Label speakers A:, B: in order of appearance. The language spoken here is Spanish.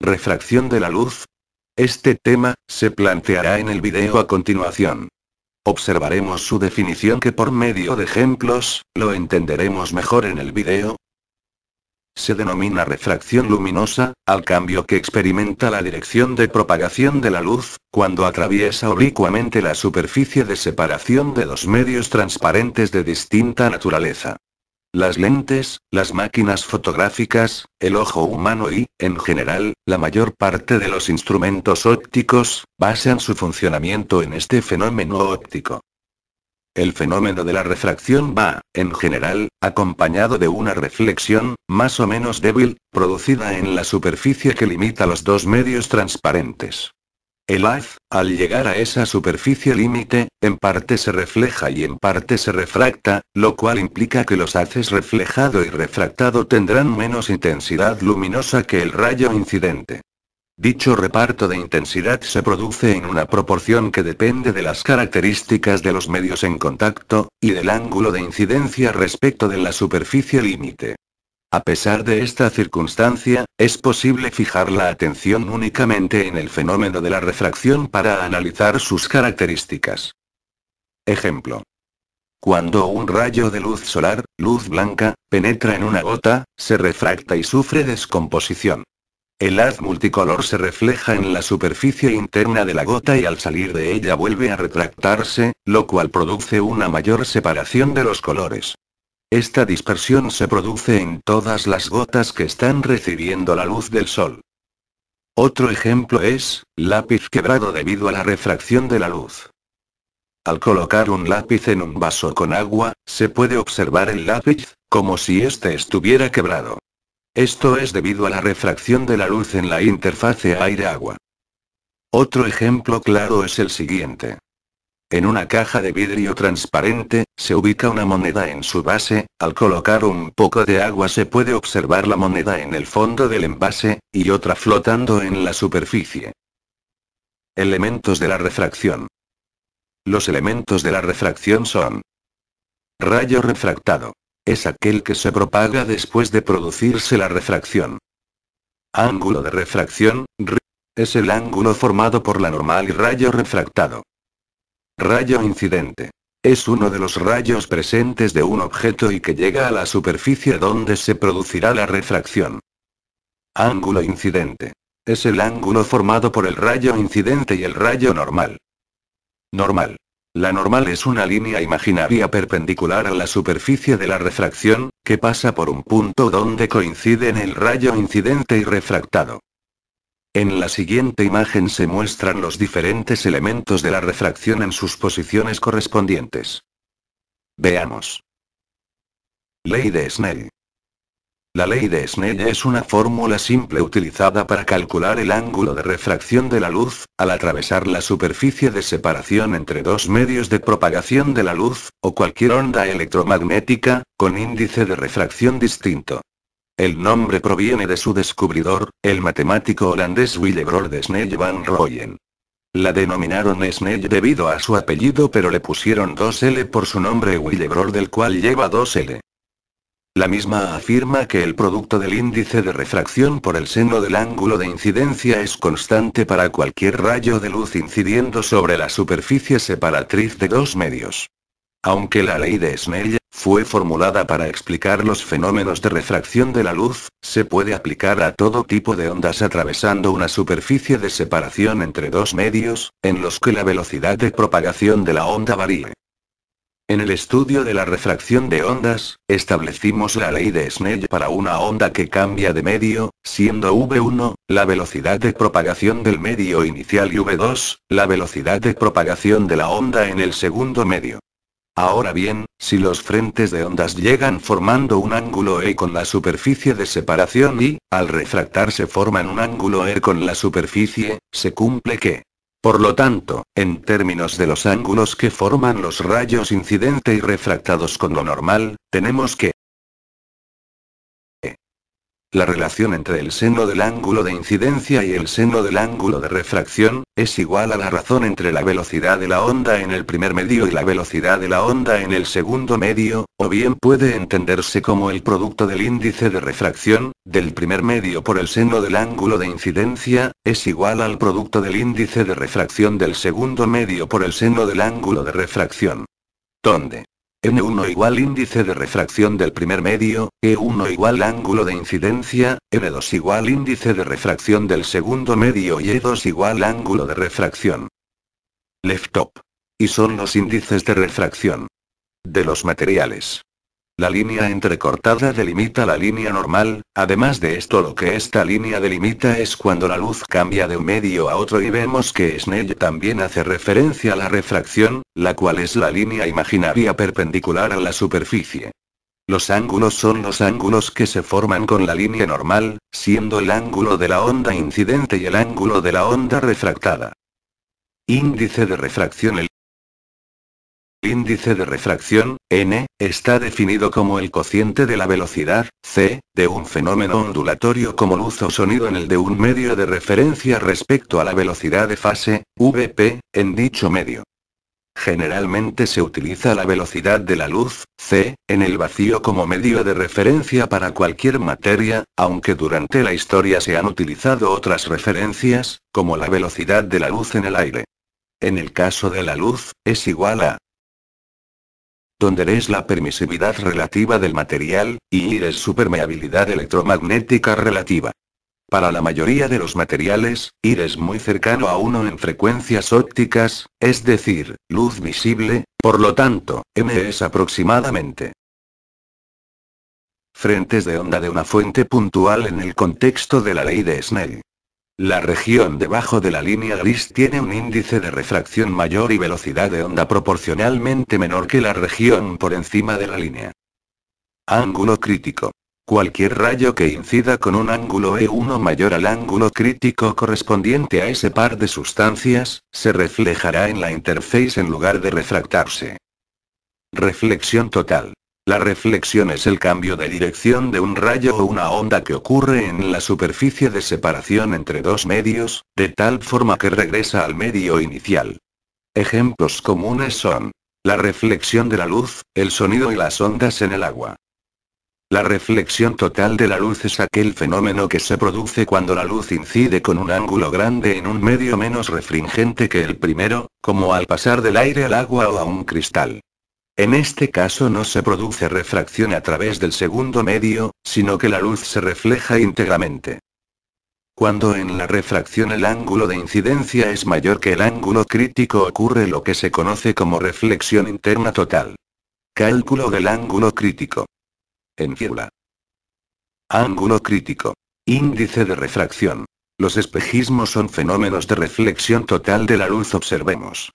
A: Refracción de la luz. Este tema se planteará en el video a continuación. Observaremos su definición que por medio de ejemplos, lo entenderemos mejor en el video. Se denomina refracción luminosa, al cambio que experimenta la dirección de propagación de la luz, cuando atraviesa oblicuamente la superficie de separación de dos medios transparentes de distinta naturaleza. Las lentes, las máquinas fotográficas, el ojo humano y, en general, la mayor parte de los instrumentos ópticos, basan su funcionamiento en este fenómeno óptico. El fenómeno de la refracción va, en general, acompañado de una reflexión, más o menos débil, producida en la superficie que limita los dos medios transparentes. El haz, al llegar a esa superficie límite, en parte se refleja y en parte se refracta, lo cual implica que los haces reflejado y refractado tendrán menos intensidad luminosa que el rayo incidente. Dicho reparto de intensidad se produce en una proporción que depende de las características de los medios en contacto, y del ángulo de incidencia respecto de la superficie límite. A pesar de esta circunstancia, es posible fijar la atención únicamente en el fenómeno de la refracción para analizar sus características. Ejemplo. Cuando un rayo de luz solar, luz blanca, penetra en una gota, se refracta y sufre descomposición. El haz multicolor se refleja en la superficie interna de la gota y al salir de ella vuelve a retractarse, lo cual produce una mayor separación de los colores. Esta dispersión se produce en todas las gotas que están recibiendo la luz del sol. Otro ejemplo es, lápiz quebrado debido a la refracción de la luz. Al colocar un lápiz en un vaso con agua, se puede observar el lápiz, como si éste estuviera quebrado. Esto es debido a la refracción de la luz en la interfase aire-agua. Otro ejemplo claro es el siguiente. En una caja de vidrio transparente, se ubica una moneda en su base, al colocar un poco de agua se puede observar la moneda en el fondo del envase, y otra flotando en la superficie. Elementos de la refracción. Los elementos de la refracción son: rayo refractado. Es aquel que se propaga después de producirse la refracción. Ángulo de refracción, es el ángulo formado por la normal y rayo refractado. Rayo incidente. Es uno de los rayos presentes de un objeto y que llega a la superficie donde se producirá la refracción. Ángulo incidente. Es el ángulo formado por el rayo incidente y el rayo normal. Normal. La normal es una línea imaginaria perpendicular a la superficie de la refracción, que pasa por un punto donde coinciden el rayo incidente y refractado. En la siguiente imagen se muestran los diferentes elementos de la refracción en sus posiciones correspondientes. Veamos. Ley de Snell. La ley de Snell es una fórmula simple utilizada para calcular el ángulo de refracción de la luz, al atravesar la superficie de separación entre dos medios de propagación de la luz, o cualquier onda electromagnética, con índice de refracción distinto. El nombre proviene de su descubridor, el matemático holandés Willebrord de Snell van Rooyen. La denominaron Snell debido a su apellido pero le pusieron 2L por su nombre Willebrord, del cual lleva 2L. La misma afirma que el producto del índice de refracción por el seno del ángulo de incidencia es constante para cualquier rayo de luz incidiendo sobre la superficie separatriz de dos medios. Aunque la ley de Snell fue formulada para explicar los fenómenos de refracción de la luz, se puede aplicar a todo tipo de ondas atravesando una superficie de separación entre dos medios, en los que la velocidad de propagación de la onda varíe. En el estudio de la refracción de ondas, establecimos la ley de Snell para una onda que cambia de medio, siendo V1, la velocidad de propagación del medio inicial y V2, la velocidad de propagación de la onda en el segundo medio. Ahora bien, si los frentes de ondas llegan formando un ángulo E con la superficie de separación y, al refractarse forman un ángulo E con la superficie, se cumple que. Por lo tanto, en términos de los ángulos que forman los rayos incidente y refractados con lo normal, tenemos que La relación entre el seno del ángulo de incidencia y el seno del ángulo de refracción, es igual a la razón entre la velocidad de la onda en el primer medio y la velocidad de la onda en el segundo medio, o bien puede entenderse como el producto del índice de refracción, del primer medio por el seno del ángulo de incidencia, es igual al producto del índice de refracción del segundo medio por el seno del ángulo de refracción. Donde N1 igual índice de refracción del primer medio, E1 igual ángulo de incidencia, N2 igual índice de refracción del segundo medio y E2 igual ángulo de refracción. Left-top. Y son los índices de refracción de los materiales. La línea entrecortada delimita la línea normal, además de esto lo que esta línea delimita es cuando la luz cambia de un medio a otro y vemos que Snell también hace referencia a la refracción, la cual es la línea imaginaria perpendicular a la superficie. Los ángulos son los ángulos que se forman con la línea normal, siendo el ángulo de la onda incidente y el ángulo de la onda refractada. Índice de refracción. El índice de refracción, n, está definido como el cociente de la velocidad, c, de un fenómeno ondulatorio como luz o sonido en el de un medio de referencia respecto a la velocidad de fase, vp, en dicho medio. Generalmente se utiliza la velocidad de la luz, c, en el vacío como medio de referencia para cualquier materia, aunque durante la historia se han utilizado otras referencias, como la velocidad de la luz en el aire. En el caso de la luz, es igual a donde es la permisividad relativa del material, y I es su permeabilidad electromagnética relativa. Para la mayoría de los materiales, I es muy cercano a 1 en frecuencias ópticas, es decir, luz visible, por lo tanto, M es aproximadamente frentes de onda de una fuente puntual en el contexto de la ley de Snell. La región debajo de la línea gris tiene un índice de refracción mayor y velocidad de onda proporcionalmente menor que la región por encima de la línea. Ángulo crítico. Cualquier rayo que incida con un ángulo E1 mayor al ángulo crítico correspondiente a ese par de sustancias, se reflejará en la interface en lugar de refractarse. Reflexión total. La reflexión es el cambio de dirección de un rayo o una onda que ocurre en la superficie de separación entre dos medios, de tal forma que regresa al medio inicial. Ejemplos comunes son la reflexión de la luz, el sonido y las ondas en el agua. La reflexión total de la luz es aquel fenómeno que se produce cuando la luz incide con un ángulo grande en un medio menos refringente que el primero, como al pasar del aire al agua o a un cristal. En este caso no se produce refracción a través del segundo medio, sino que la luz se refleja íntegramente. Cuando en la refracción el ángulo de incidencia es mayor que el ángulo crítico ocurre lo que se conoce como reflexión interna total. Cálculo del ángulo crítico. En fórmula. Ángulo crítico. Índice de refracción. Los espejismos son fenómenos de reflexión total de la luz. Observemos.